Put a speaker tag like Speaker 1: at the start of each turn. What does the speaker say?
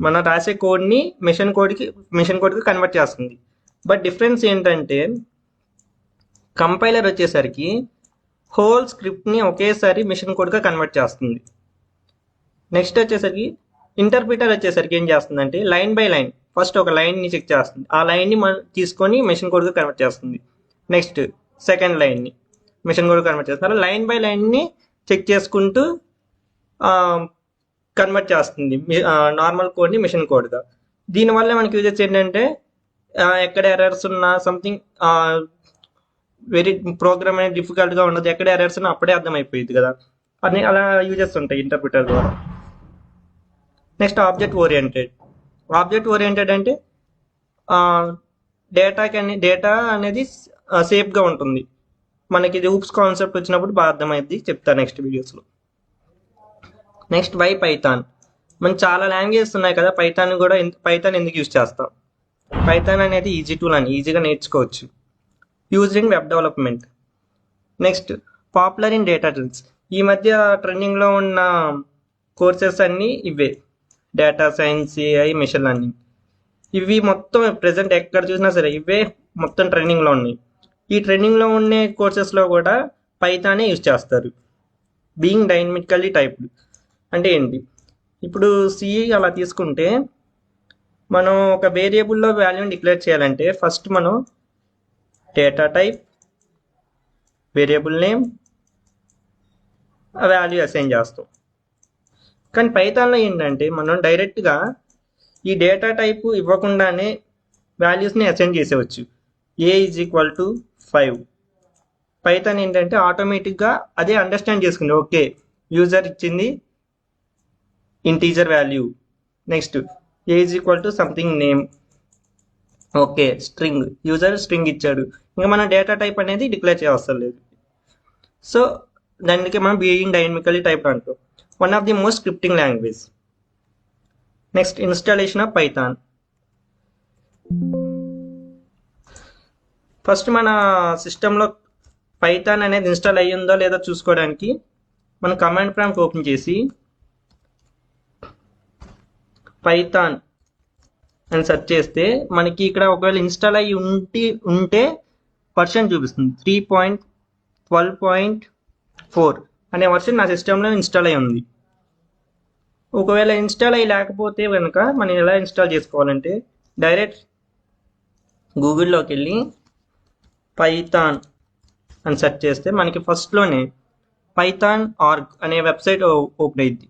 Speaker 1: మనం రాసే కోడ్ని మిషన్ కోడ్కి కన్వర్ట్ చేస్తుంది. బట్ డిఫరెన్స్ ఏంటంటే కంపైలర్ వచ్చేసరికి హోల్ స్క్రిప్ట్ని ఒకేసారి మిషన్ కోడ్గా కన్వర్ట్ చేస్తుంది. నెక్స్ట్ వచ్చేసరికి ఇంటర్ప్రిటర్ వచ్చేసరికి ఏం చేస్తుందంటే లైన్ బై లైన్ ఫస్ట్ ఒక లైన్ని చెక్ చేస్తుంది, ఆ లైన్ని తీసుకొని మిషన్ కోడ్గా కన్వర్ట్ చేస్తుంది. నెక్స్ట్ సెకండ్ లైన్ని మిషన్ కోడ్గా కన్వర్ట్ చేస్తుంది. అలా లైన్ బై లైన్ని చెక్ చేసుకుంటూ కన్వర్ట్ చేస్తుంది నార్మల్ కోడ్ని మిషన్ కోడ్గా. దీనివల్ల మనకి యూజెస్ ఏంటంటే ఎక్కడ ఎర్రర్స్ ఉన్నా సంథింగ్ వెరీ ప్రోగ్రామ్ అనేది డిఫికల్ట్గా ఉండదు, ఎక్కడ ఎర్రర్స్ ఉన్నా అప్పుడే అర్థమైపోయింది కదా అని అలా యూజెస్ ఉంటాయి ఇంటర్ప్రిటర్ ద్వారా. నెక్స్ట్ ఆబ్జెక్ట్ ఓరియంటెడ్ అంటే డేటా అనేది సేఫ్గా ఉంటుంది. మనకి ఇది ఊప్స్ కాన్సెప్ట్ వచ్చినప్పుడు బాగా అర్థమైంది, చెప్తాను నెక్స్ట్ వీడియోస్లో. Next why python. మనం చాలా లాంగ్వేజెస్ ఉన్నాయి కదా, పైథాన్ ఎందుకు యూజ్ చేస్తాం? పైథాన్ అనేది ఈజీ టూల్ అని ఈజీగా నేర్చుకోవచ్చు. Used in web development. Next popular in data trends. ఈ మధ్య ట్రెండింగ్లో ఉన్న కోర్సెస్ అన్నీ ఇవే, data science, AI, machine learning. ఇవి మొత్తం ప్రెసెంట్ ఎక్కడ చూసినా సరే ఇవే మొత్తం ట్రెండింగ్లో ఉన్నాయి. ఈ ట్రెండింగ్లో ఉండే కోర్సెస్లో కూడా పైథానే యూజ్ చేస్తారు. బీయింగ్ డైనమికల్లీ టైప్డ్ అంటే ఏంటి? ఇప్పుడు సిఈ అలా తీసుకుంటే మనం ఒక వేరియబుల్లో వాల్యూని డిక్లేర్ చేయాలంటే ఫస్ట్ మనం డేటా టైప్, వేరియబుల్ నేమ్, ఆ వాల్యూ అసైన్ చేస్తాం. కానీ పైథాన్లో ఏంటంటే మనం డైరెక్ట్గా ఈ డేటా టైపు ఇవ్వకుండానే వాల్యూస్ని అసైన్ చేసేవచ్చు. ఏ = 5. పైథాన్ ఏంటంటే ఆటోమేటిక్గా అదే అండర్స్టాండ్ చేసుకుంది, ఓకే యూజర్ ఇచ్చింది ఇంటీజర్ వాల్యూ. నెక్స్ట్ ఏ = something name, okay string, user string ఇచ్చాడు, ఇంకా మనం డేటా టైప్ అనేది డిక్లేర్ చేయవసరం లేదు. సో దానికి మనం బీయింగ్ డైనమికల్లీ టైప్ అంటాం. One of the most scripting language. Next installation of Python. First మన సిస్టంలో పైథాన్ అనేది ఇన్స్టాల్ అయ్యిందో లేదో చూసుకోవడానికి మనం కమాండ్ ప్రాంప్ట్ ఓపెన్ చేసి పైథాన్ అని సెర్చ్ చేస్తే మనకి ఇక్కడ ఒకవేళ ఇన్స్టాల్ అయ్యి ఉంటే వర్షన్ చూపిస్తుంది 3.12.4 అనే వర్షన్ నా సిస్టంలో ఇన్స్టాల్ అయ్యి ఉంది. ఒకవేళ ఇన్స్టాల్ అయ్యి లేకపోతే కనుక మనం ఎలా ఇన్స్టాల్ చేసుకోవాలంటే డైరెక్ట్ గూగుల్లోకి వెళ్ళి పైథాన్ అని సెర్చ్ చేస్తే మనకి ఫస్ట్లోనే python.org అనే వెబ్సైట్ ఓపెన్ అయ్యింది.